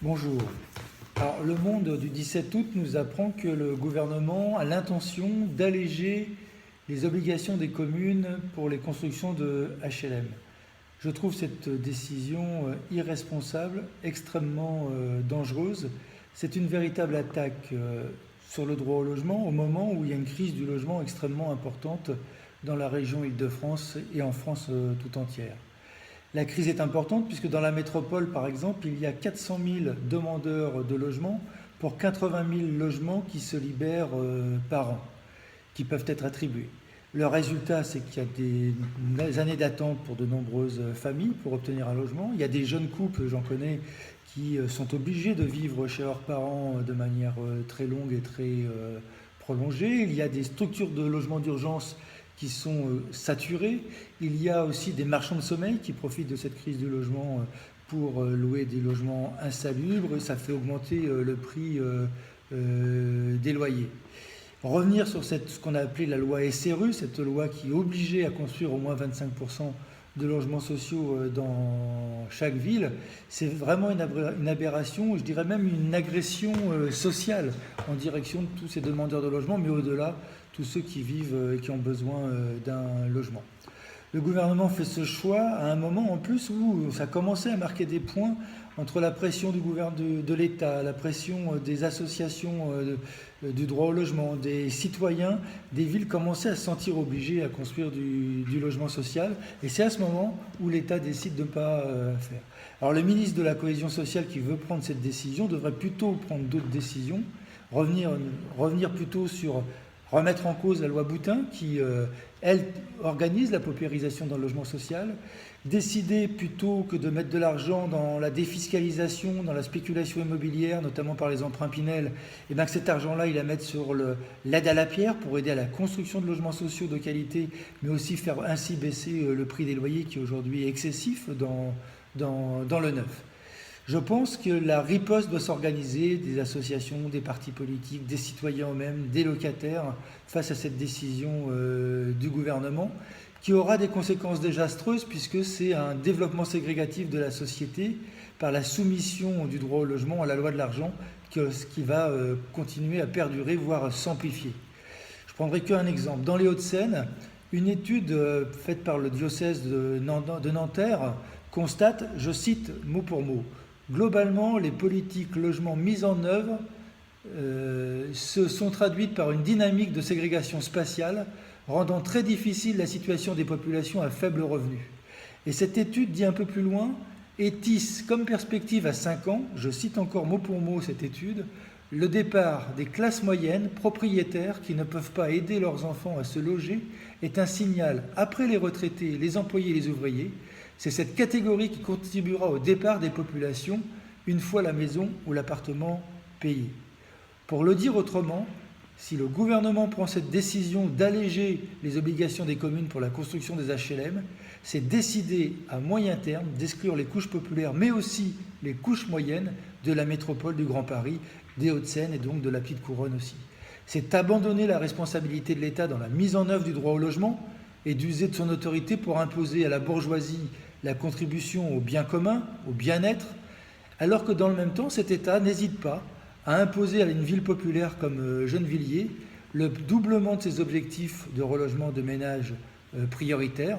Bonjour. Alors, Le Monde du 17 août nous apprend que le gouvernement a l'intention d'alléger les obligations des communes pour les constructions de HLM. Je trouve cette décision irresponsable, extrêmement dangereuse. C'est une véritable attaque sur le droit au logement au moment où il y a une crise du logement extrêmement importante dans la région Île-de-France et en France tout entière. La crise est importante puisque dans la métropole, par exemple, il y a 400 000 demandeurs de logement pour 80 000 logements qui se libèrent par an, qui peuvent être attribués. Le résultat, c'est qu'il y a des années d'attente pour de nombreuses familles pour obtenir un logement. Il y a des jeunes couples, j'en connais, qui sont obligés de vivre chez leurs parents de manière très longue et très prolongée. Il y a des structures de logement d'urgence qui sont saturés. Il y a aussi des marchands de sommeil qui profitent de cette crise du logement pour louer des logements insalubres. Ça fait augmenter le prix des loyers. Revenir sur ce qu'on a appelé la loi SRU, cette loi qui obligeait à construire au moins 25% de logements sociaux dans chaque ville, c'est vraiment une aberration, je dirais même une agression sociale en direction de tous ces demandeurs de logement, mais au-delà, tous ceux qui vivent et qui ont besoin d'un logement. Le gouvernement fait ce choix à un moment en plus où ça commençait à marquer des points entre la pression de l'État, la pression des associations du droit au logement, des citoyens, des villes commençaient à se sentir obligées à construire du logement social. Et c'est à ce moment où l'État décide de ne pas faire. Alors le ministre de la Cohésion sociale qui veut prendre cette décision devrait plutôt prendre d'autres décisions, revenir plutôt sur remettre en cause la loi Boutin qui, elle, organise la paupérisation dans le logement social, décider plutôt que de mettre de l'argent dans la défiscalisation, dans la spéculation immobilière, notamment par les emprunts Pinel, et bien que cet argent-là, il la mette sur l'aide à la pierre pour aider à la construction de logements sociaux de qualité, mais aussi faire ainsi baisser le prix des loyers qui aujourd'hui est excessif dans le neuf. Je pense que la riposte doit s'organiser, des associations, des partis politiques, des citoyens eux-mêmes, des locataires, face à cette décision du gouvernement, qui aura des conséquences désastreuses puisque c'est un développement ségrégatif de la société par la soumission du droit au logement à la loi de l'argent qui va continuer à perdurer, voire s'amplifier. Je prendrai qu'un exemple. Dans les Hauts-de-Seine, une étude faite par le diocèse de Nanterre constate, je cite mot pour mot, globalement, les politiques logement mises en œuvre se sont traduites par une dynamique de ségrégation spatiale, rendant très difficile la situation des populations à faible revenu. Et cette étude dit un peu plus loin, et tisse comme perspective à 5 ans, je cite encore mot pour mot cette étude, le départ des classes moyennes propriétaires qui ne peuvent pas aider leurs enfants à se loger est un signal, après les retraités, les employés et les ouvriers, c'est cette catégorie qui contribuera au départ des populations une fois la maison ou l'appartement payé. Pour le dire autrement, si le gouvernement prend cette décision d'alléger les obligations des communes pour la construction des HLM, c'est décider à moyen terme d'exclure les couches populaires, mais aussi les couches moyennes de la métropole du Grand Paris, des Hauts-de-Seine et donc de la Petite Couronne aussi. C'est abandonner la responsabilité de l'État dans la mise en œuvre du droit au logement et d'user de son autorité pour imposer à la bourgeoisie la contribution au bien commun, au bien-être, alors que dans le même temps, cet État n'hésite pas à imposer à une ville populaire comme Gennevilliers le doublement de ses objectifs de relogement de ménages prioritaires.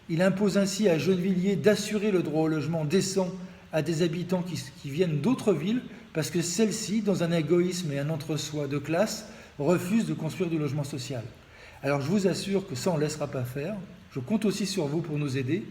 Il impose ainsi à Gennevilliers d'assurer le droit au logement décent à des habitants qui viennent d'autres villes, parce que celles-ci, dans un égoïsme et un entre-soi de classe, refusent de construire du logement social. Alors je vous assure que ça, on ne laissera pas faire. Je compte aussi sur vous pour nous aider.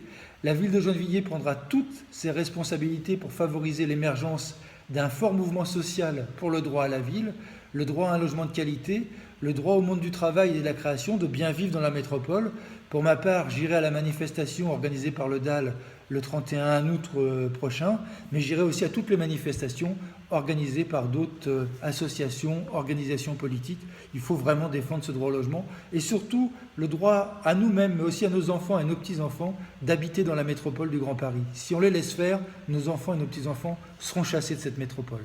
La ville de Gennevilliers prendra toutes ses responsabilités pour favoriser l'émergence d'un fort mouvement social pour le droit à la ville, le droit à un logement de qualité, le droit au monde du travail et de la création, de bien vivre dans la métropole. Pour ma part, j'irai à la manifestation organisée par le DAL le 31 août prochain, mais j'irai aussi à toutes les manifestations organisées par d'autres associations, organisations politiques. Il faut vraiment défendre ce droit au logement et surtout le droit à nous-mêmes, mais aussi à nos enfants et nos petits-enfants d'habiter dans la métropole du Grand Paris. Si on les laisse faire, nos enfants et nos petits-enfants seront chassés de cette métropole.